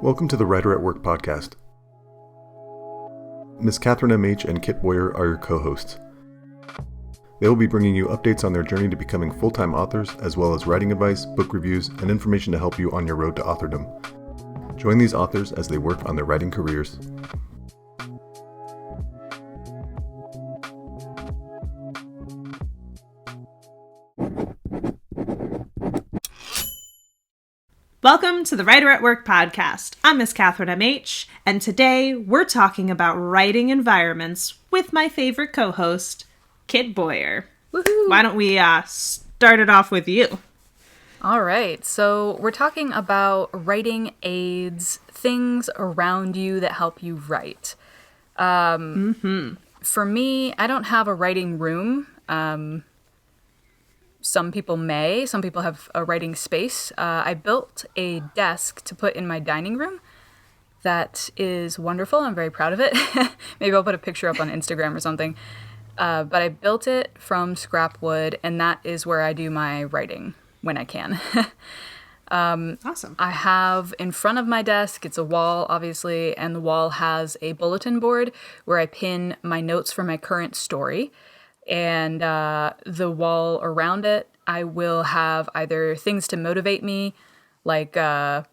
Welcome to the Writer at Work podcast. Ms. Catherine M.H. and Kit Boyer are your co-hosts. They will be bringing you updates on their journey to becoming full-time authors, as well as writing advice, book reviews, and information to help you on your road to authordom. Join these authors as they work on their writing careers. Welcome to the Writer at Work podcast. I'm Miss Catherine M.H., and today we're talking about writing environments with my favorite co-host, Kit Boyer. Woohoo! Why don't we start it off with you? All right, so we're talking about writing aids, things around you that help you write. For me, I don't have a writing room. Some people may. Some people have a writing space. I built a desk to put in my dining room. That is wonderful. I'm very proud of it. Maybe I'll put a picture up on Instagram or something. But I built it from scrap wood, and that is where I do my writing when I can. Awesome. I have in front of my desk, it's a wall, obviously, and the wall has a bulletin board where I pin my notes for my current story. And the wall around it, I will have either things to motivate me, like I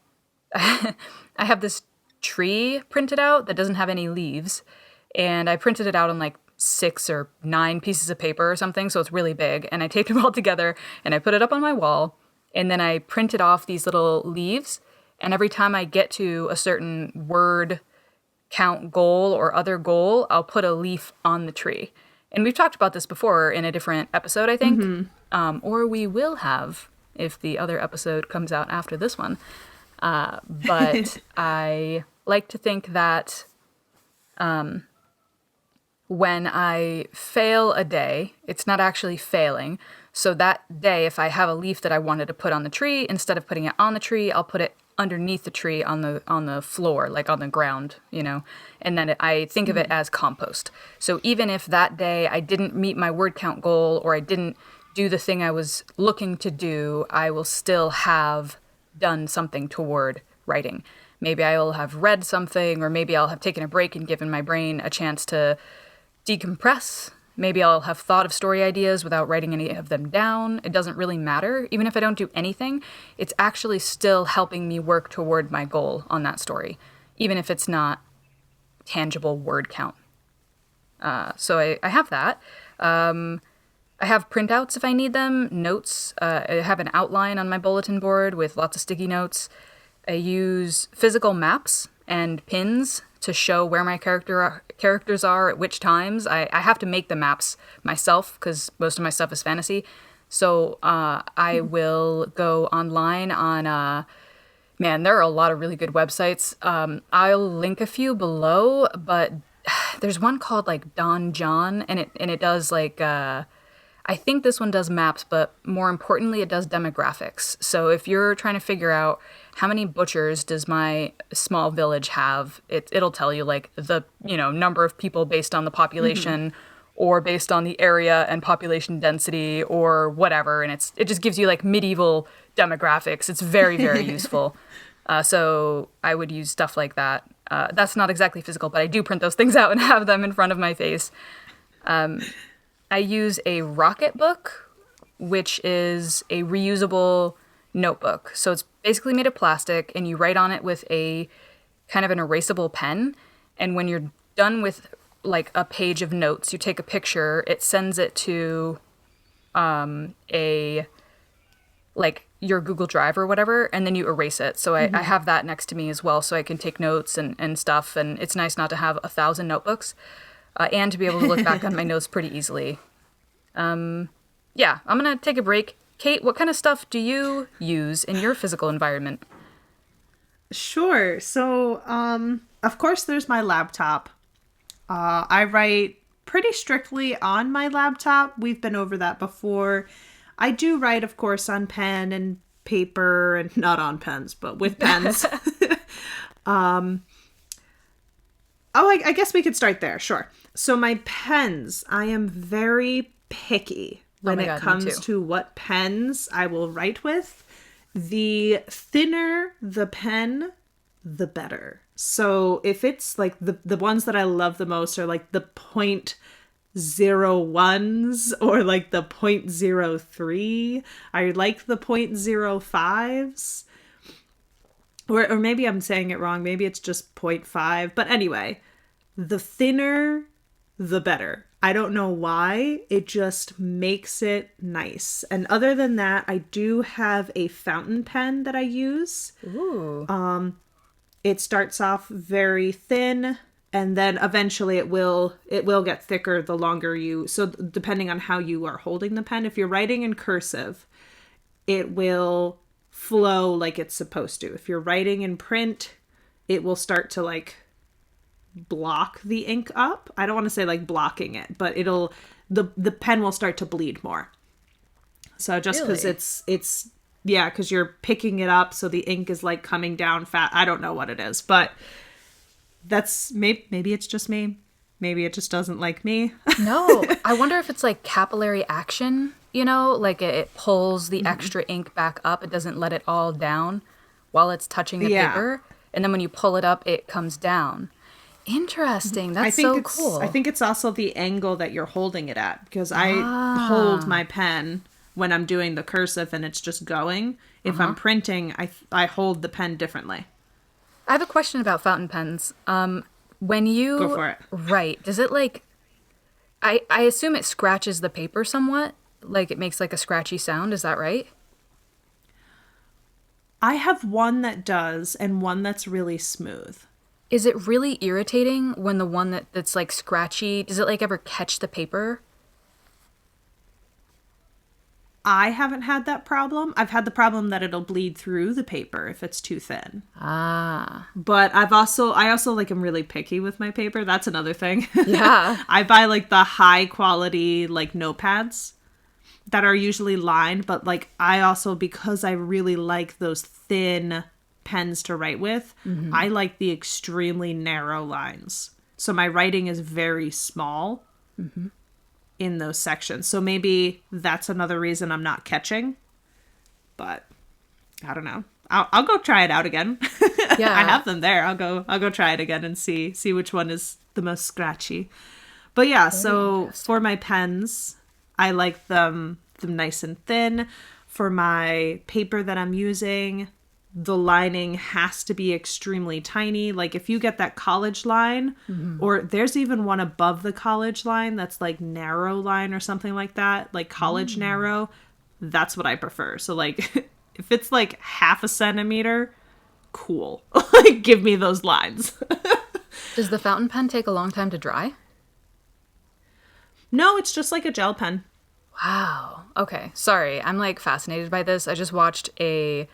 have this tree printed out that doesn't have any leaves, and I printed it out on like 6 or 9 pieces of paper or something, so it's really big, and I taped them all together, and I put it up on my wall, and then I printed off these little leaves, and every time I get to a certain word count goal or other goal, I'll put a leaf on the tree. And we've talked about this before in a different episode, I think. Or we will have if the other episode comes out after this one. But I like to think that when I fail a day, it's not actually failing. So that day, if I have a leaf that I wanted to put on the tree, instead of putting it on the tree, I'll put it underneath the tree on the floor, like on the ground, you know, and then I think of it as compost. So even if that day I didn't meet my word count goal or I didn't do the thing I was looking to do, I will still have done something toward writing. Maybe I will have read something, or maybe I'll have taken a break and given my brain a chance to decompress. Maybe I'll have thought of story ideas without writing any of them down. It doesn't really matter. Even if I don't do anything, it's actually still helping me work toward my goal on that story, even if it's not tangible word count. So I have that. I have printouts if I need them, notes. I have an outline on my bulletin board with lots of sticky notes. I use physical maps and pins to show where my characters are at which times. I have to make the maps myself because most of my stuff is fantasy. So I will go online on, man, there are a lot of really good websites. I'll link a few below, but there's one called like donjon, and it does like, I think this one does maps, but more importantly, it does demographics. So if you're trying to figure out how many butchers does my small village have, it'll tell you like the, number of people based on the population or based on the area and population density or whatever. And it just gives you like medieval demographics. It's very, very useful. So I would use stuff like that. That's not exactly physical, but I do print those things out and have them in front of my face. I use a Rocketbook, which is a reusable notebook. So it's basically made of plastic, and you write on it with a kind of an erasable pen. And when you're done with like a page of notes, you take a picture, it sends it to your Google Drive or whatever, and then you erase it. So I have that next to me as well, so I can take notes and stuff. And it's nice not to have 1,000 notebooks. And to be able to look back on my notes pretty easily. I'm going to take a break. Kate, what kind of stuff do you use in your physical environment? Sure. So, of course, there's my laptop. I write pretty strictly on my laptop. We've been over that before. I do write, of course, on pen and paper, and not on pens, but with pens. I guess we could start there. Sure. So my pens, I am very picky when it comes to what pens I will write with. The thinner the pen, the better. So if it's like the ones that I love the most are like the 0.01s or like the 0.03. I like the 0.05s. Or maybe I'm saying it wrong. Maybe it's just 0.5. But anyway, the thinner, the better. I don't know why. It just makes it nice. And other than that, I do have a fountain pen that I use. Ooh. It starts off very thin, and then eventually it will get thicker the longer you... So depending on how you are holding the pen, if you're writing in cursive, it will flow like it's supposed to. If you're writing in print, it will start to like block the ink up. I don't want to say like blocking it, but the pen will start to bleed more. So just because Really? it's yeah, because you're picking it up, so the ink is like coming down fat. I don't know what it is, but that's maybe it's just me. Maybe it just doesn't like me. No, I wonder if it's like capillary action, you know, like it pulls the extra ink back up. It doesn't let it all down while it's touching the paper. And then when you pull it up, it comes down. Interesting. That's so cool. I think it's also the angle that you're holding it at, because I hold my pen when I'm doing the cursive and it's just going. If I'm printing, I hold the pen differently. I have a question about fountain pens. When you Go for it. write, does it like, I assume it scratches the paper somewhat? Like it makes like a scratchy sound, is that right? I have one that does and one that's really smooth. Is it really irritating when the one that's like scratchy, does it like ever catch the paper? I haven't had that problem. I've had the problem that it'll bleed through the paper if it's too thin. Ah. But I also like am really picky with my paper. That's another thing. Yeah. I buy like the high quality like notepads that are usually lined, but like I also, because I really like those thin pens to write with, I like the extremely narrow lines. So my writing is very small in those sections. So maybe that's another reason I'm not catching. But I don't know. I'll go try it out again. Yeah. I have them there. I'll go try it again and see which one is the most scratchy. But yeah, so for my pens, I like them nice and thin. For my paper that I'm using, the lining has to be extremely tiny. Like if you get that college line, or there's even one above the college line that's like narrow line or something like that, like college narrow, that's what I prefer. So like if it's like 0.5 centimeter, cool. Like give me those lines. Does the fountain pen take a long time to dry? No, it's just like a gel pen. Wow. Okay. Sorry. I'm like fascinated by this. I just watched a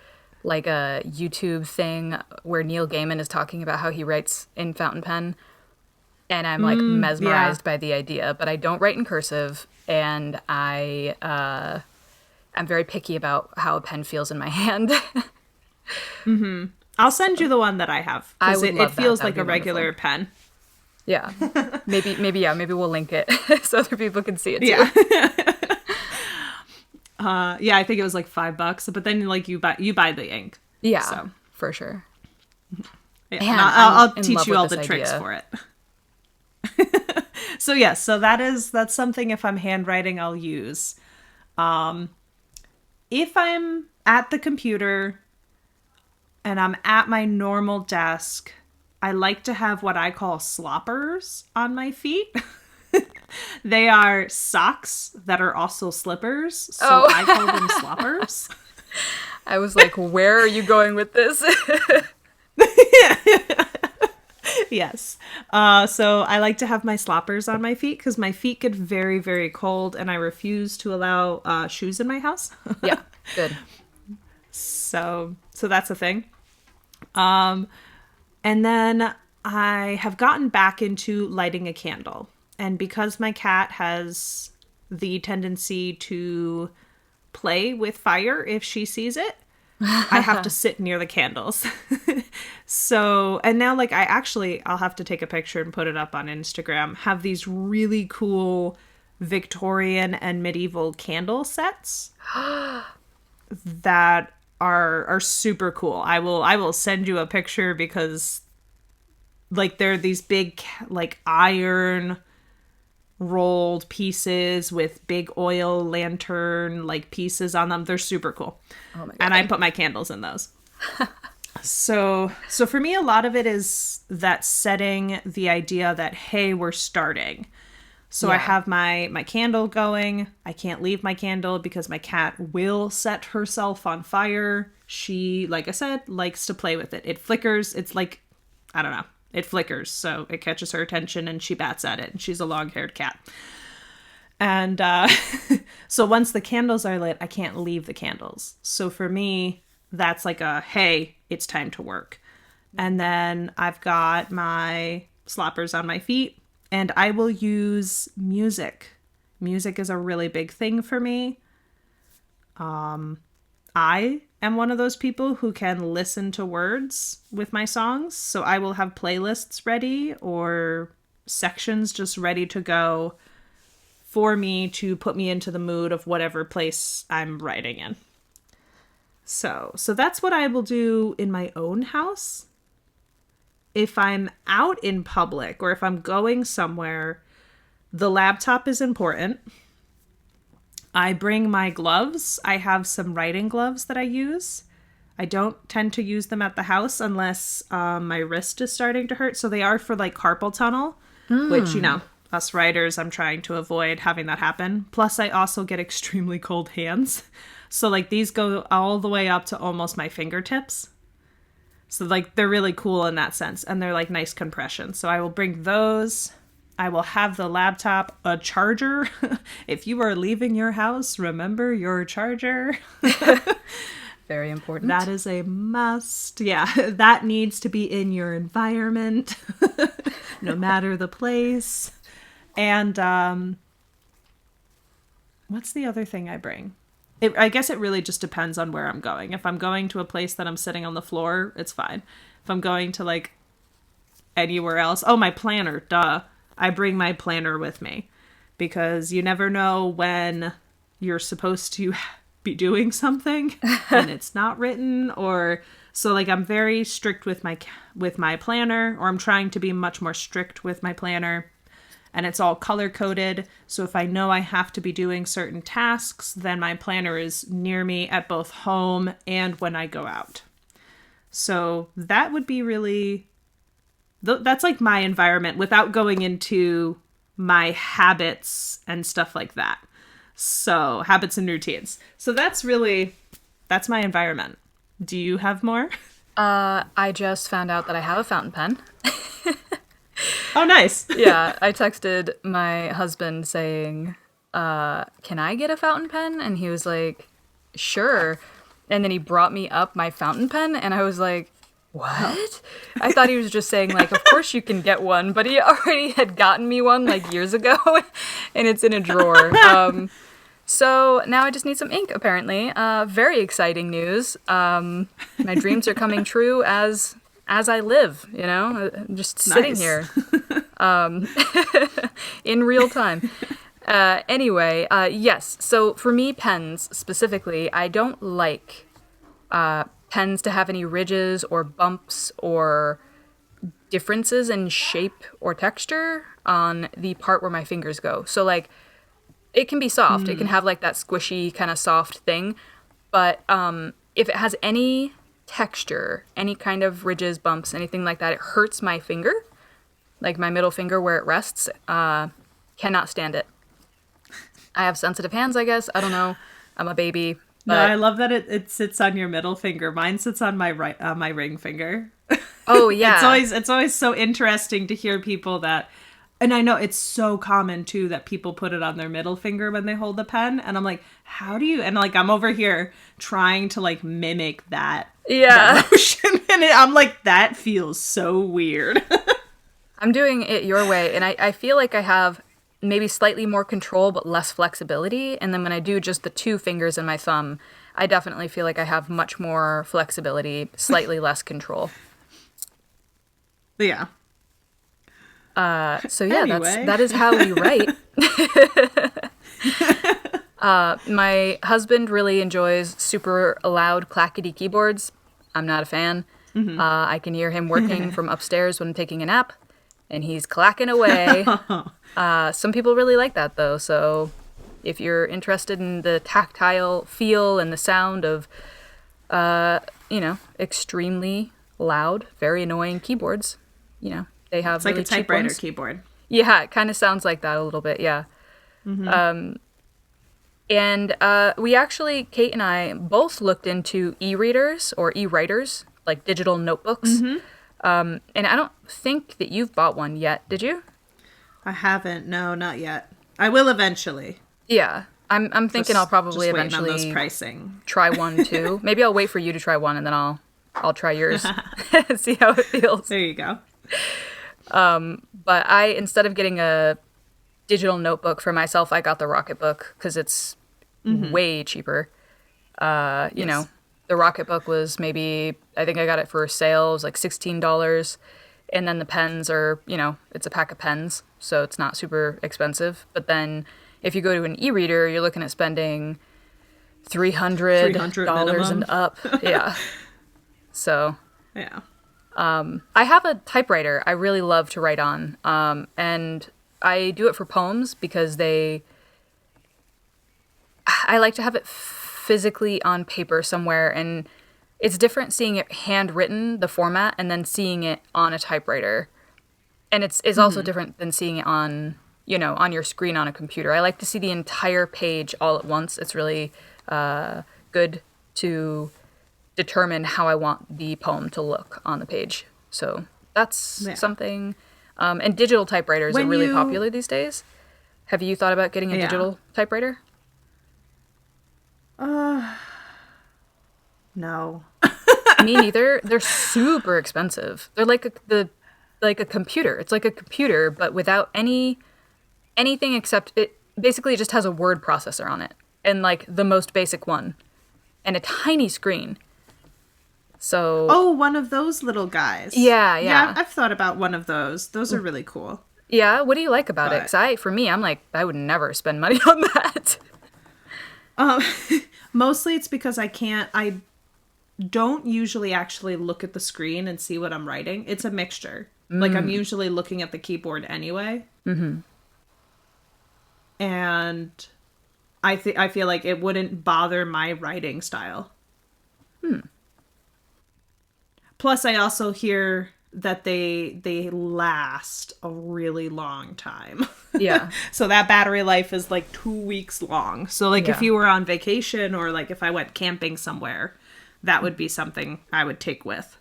YouTube thing where Neil Gaiman is talking about how he writes in fountain pen, and I'm like mesmerized by the idea, but I don't write in cursive, and I'm very picky about how a pen feels in my hand. I'll send you the one that I have, I because would it love that. feels That'd like be a regular wonderful. pen. Yeah. Maybe we'll link it so other people can see it too. Yeah. Yeah, I think it was like $5, but then like you buy the ink. Yeah, So for sure. yeah, Man, and I'll I'm in teach love you with all this the tricks idea. for it. So yes, so that's something if I'm handwriting I'll use. If I'm at the computer and I'm at my normal desk, I like to have what I call sloppers on my feet. They are socks that are also slippers, so I call them sloppers. I was like, where are you going with this? Yes. So I like to have my sloppers on my feet because my feet get very, very cold, and I refuse to allow shoes in my house. Yeah, good. So that's a thing. And then I have gotten back into lighting a candle. And because my cat has the tendency to play with fire if she sees it, I have to sit near the candles. So, and now like I'll have to take a picture and put it up on Instagram, have these really cool Victorian and medieval candle sets that are super cool. I will send you a picture because like they're these big like iron rolled pieces with big oil lantern like pieces on them. They're super cool. Oh my God. And I put my candles in those. So for me, a lot of it is that setting the idea that, hey, we're starting. So I have my candle going. I can't leave my candle because my cat will set herself on fire. She, like I said, likes to play with it. It flickers. It's like, I don't know. It flickers. So it catches her attention and she bats at it. And she's a long-haired cat. And so once the candles are lit, I can't leave the candles. So for me, that's like a, hey, it's time to work. And then I've got my sloppers on my feet. And I will use music. Music is a really big thing for me. I am one of those people who can listen to words with my songs. So I will have playlists ready or sections just ready to go for me to put me into the mood of whatever place I'm writing in. So that's what I will do in my own house. If I'm out in public or if I'm going somewhere, the laptop is important. I bring my gloves. I have some writing gloves that I use. I don't tend to use them at the house unless my wrist is starting to hurt. So they are for like carpal tunnel, which, you know, us writers, I'm trying to avoid having that happen. Plus, I also get extremely cold hands. So like these go all the way up to almost my fingertips. So, like, they're really cool in that sense. And they're, like, nice compression. So I will bring those. I will have the laptop, a charger. If you are leaving your house, remember your charger. Very important. That is a must. Yeah, that needs to be in your environment, no matter the place. And what's the other thing I bring? I guess it really just depends on where I'm going. If I'm going to a place that I'm sitting on the floor, it's fine. If I'm going to like anywhere else, my planner, duh. I bring my planner with me because you never know when you're supposed to be doing something and it's not written so like I'm very strict with my planner, or I'm trying to be much more strict with my planner. And it's all color-coded, so if I know I have to be doing certain tasks, then my planner is near me at both home and when I go out. So that would be really... That's like my environment without going into my habits and stuff like that. So, habits and routines. So that's my environment. Do you have more? I just found out that I have a fountain pen. Oh, nice. Yeah, I texted my husband saying, can I get a fountain pen? And he was like, sure. And then he brought me up my fountain pen, and I was like, what? I thought he was just saying, like, of course you can get one, but he already had gotten me one, like, years ago, and it's in a drawer. So now I just need some ink, apparently. Very exciting news. My dreams are coming true as I live, you know, just sitting here in real time. Anyway, yes. So for me, pens specifically, I don't like pens to have any ridges or bumps or differences in shape or texture on the part where my fingers go. So like, it can be soft. It can have like that squishy kind of soft thing. But if it has any texture, any kind of ridges, bumps, anything like that, it hurts my finger, like my middle finger where it rests. Cannot stand it. I have sensitive hands, I guess. I don't know. I'm a baby. But... No, I love that it sits on your middle finger. Mine sits on my my ring finger. Oh yeah. It's always so interesting to hear people that, and I know it's so common too that people put it on their middle finger when they hold the pen, and I'm like, how do you? And like I'm over here trying to like mimic that. Yeah. That motion, and I'm like, that feels so weird. I'm doing it your way, and I feel like I have maybe slightly more control but less flexibility. And then when I do just the two fingers and my thumb, I definitely feel like I have much more flexibility, slightly less control. Yeah. So yeah, anyway. that is how we write. My husband really enjoys super loud clackety keyboards. I'm not a fan. I can hear him working from upstairs when I'm taking a nap, and he's clacking away. Some people really like that, though, so if you're interested in the tactile feel and the sound of, extremely loud, very annoying keyboards, they have It's like really a typewriter cheap ones. keyboard. Yeah, it kind of sounds like that a little bit, yeah. And we actually, Kate and I, both looked into e-readers or e-writers, like digital notebooks. And I don't think that you've bought one yet, did you? I haven't. No, not yet. I will eventually. Yeah, I'm thinking I'll probably just waiting on eventually those pricing. try one too. Maybe I'll wait for you to try one and then I'll try yours and see how it feels. There you go. But instead of getting a digital notebook for myself, I got the Rocketbook because it's way cheaper. You know, the Rocketbook was maybe, I think I got it for a sale, it was like $16. And then the pens are, it's a pack of pens, so it's not super expensive. But then if you go to an e-reader, you're looking at spending $300 and up. Yeah. So. Yeah. I have a typewriter I really love to write on. And I do it for poems because I like to have it physically on paper somewhere, and it's different seeing it handwritten, the format, and then seeing it on a typewriter. And it's also different than seeing it on, on your screen on a computer. I like to see the entire page all at once. It's really good to determine how I want the poem to look on the page. So that's something. And digital typewriters are really popular these days. Have you thought about getting a digital typewriter? No. Me neither. They're super expensive. They're like a computer. It's like a computer, but without anything except it basically just has a word processor on it, and like the most basic one, and a tiny screen. So one of those little guys. Yeah. I've thought about one of those. Those are really cool. Yeah, what do you like about it? 'Cause for me, I'm like, I would never spend money on that. Mostly it's because I don't usually actually look at the screen and see what I'm writing. It's a mixture. Like, I'm usually looking at the keyboard anyway. And I feel like it wouldn't bother my writing style. Plus, I also hear that they last a really long time. Yeah. So that battery life is like 2 weeks long. So like if you were on vacation or like if I went camping somewhere, that would be something I would take with.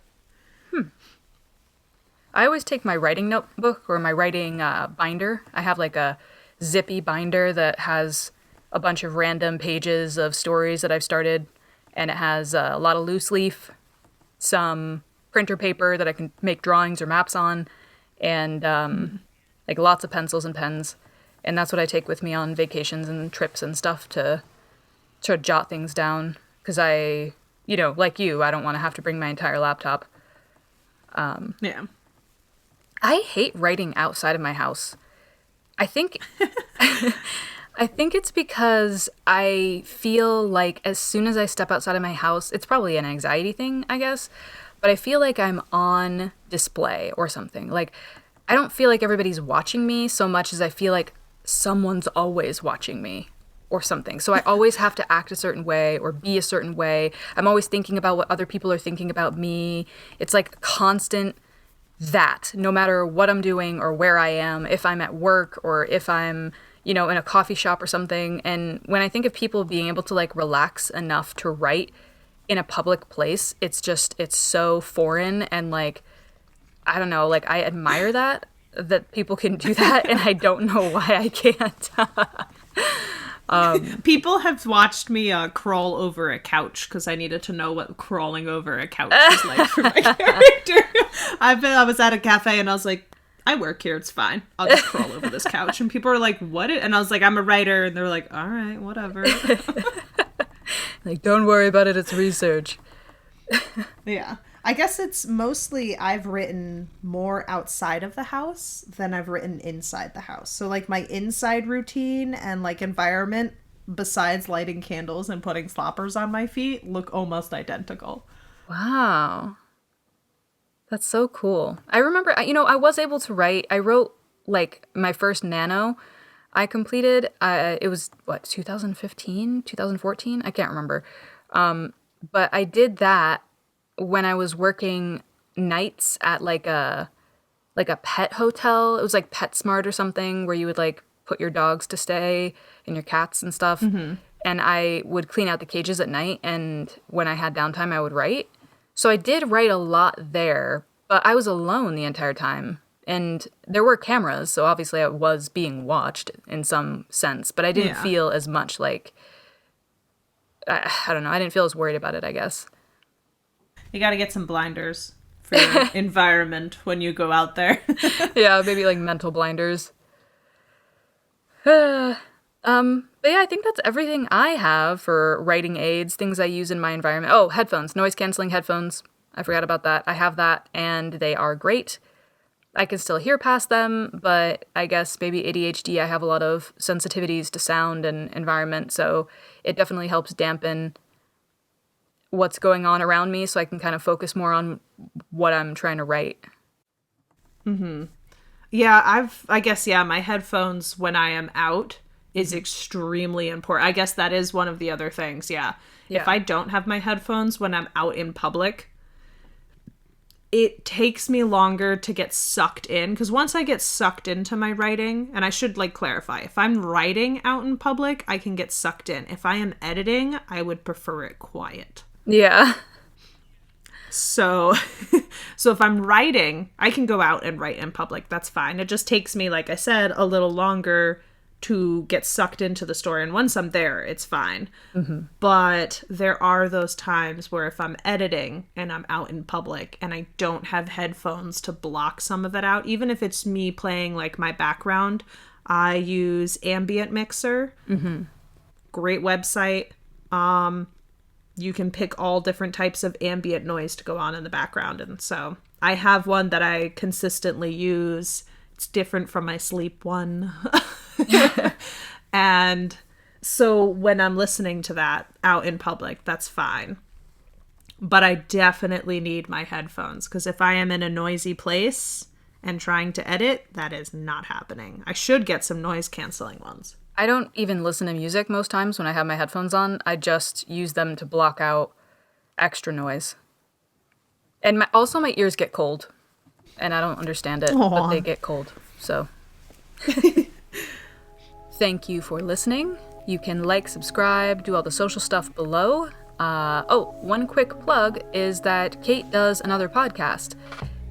I always take my writing notebook or my writing binder. I have like a zippy binder that has a bunch of random pages of stories that I've started, and it has a lot of loose leaf, some printer paper that I can make drawings or maps on, and like lots of pencils and pens. And that's what I take with me on vacations and trips and stuff to jot things down. Because like you, I don't want to have to bring my entire laptop. Yeah. I hate writing outside of my house. I think I think it's because I feel like as soon as I step outside of my house, it's probably an anxiety thing, I guess, but I feel like I'm on display or something. Like, I don't feel like everybody's watching me so much as I feel like someone's always watching me or something. So I always have to act a certain way or be a certain way. I'm always thinking about what other people are thinking about me. It's like constant that, no matter what I'm doing or where I am, if I'm at work or if I'm, in a coffee shop or something. And when I think of people being able to like relax enough to write in a public place, it's so foreign, and like, I don't know, like I admire that people can do that, and I don't know why I can't. People have watched me crawl over a couch because I needed to know what crawling over a couch was like for my character. I was at a cafe and I was like, I work here, it's fine. I'll just crawl over this couch. And people are like, what? And I was like, I'm a writer. And they're like, all right, whatever. Like, don't worry about it, it's research. Yeah. I guess it's mostly I've written more outside of the house than I've written inside the house. So like my inside routine and like environment besides lighting candles and putting sloppers on my feet, look almost identical. Wow. That's so cool. I remember, I was able to write. I wrote, like, my first nano I completed. It was, 2015? 2014? I can't remember. But I did that when I was working nights at, like a pet hotel. It was, like, PetSmart or something, where you would, like, put your dogs to stay and your cats and stuff. Mm-hmm. And I would clean out the cages at night, and when I had downtime, I would write. So I did write a lot there, but I was alone the entire time. And there were cameras, so obviously I was being watched in some sense, but I didn't feel as much like, I don't know, I didn't feel as worried about it, I guess. You gotta get some blinders for your environment when you go out there. Yeah, maybe like mental blinders. But yeah, I think that's everything I have for writing aids, things I use in my environment. Oh, headphones, noise-canceling headphones. I forgot about that. I have that, and they are great. I can still hear past them, but I guess maybe ADHD, I have a lot of sensitivities to sound and environment, so it definitely helps dampen what's going on around me so I can kind of focus more on what I'm trying to write. Mm-hmm. Yeah, I guess my headphones when I am out is extremely important. I guess that is one of the other things, yeah. If I don't have my headphones when I'm out in public, it takes me longer to get sucked in, because once I get sucked into my writing, and I should clarify, if I'm writing out in public, I can get sucked in. If I am editing, I would prefer it quiet. Yeah. So if I'm writing, I can go out and write in public. That's fine. It just takes me, like I said, a little longer to get sucked into the story. And once I'm there, it's fine. Mm-hmm. But there are those times where if I'm editing and I'm out in public and I don't have headphones to block some of it out, even if it's me playing my background, I use Ambient Mixer. Mm-hmm. Great website. You can pick all different types of ambient noise to go on in the background. And so I have one that I consistently use. It's different from my sleep one. And so when I'm listening to that out in public, that's fine. But I definitely need my headphones, because if I am in a noisy place and trying to edit, that is not happening. I should get some noise canceling ones. I don't even listen to music most times when I have my headphones on. I just use them to block out extra noise. And also my ears get cold. And I don't understand it, but they get cold. So thank you for listening. You can subscribe, do all the social stuff below. One quick plug is that Cate does another podcast.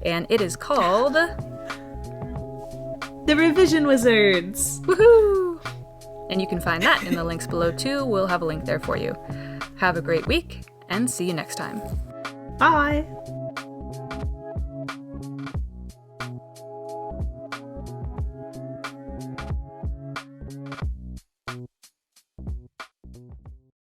And it is called The Revision Wizards. Woohoo! And you can find that in the links below too. We'll have a link there for you. Have a great week, and see you next time. Bye!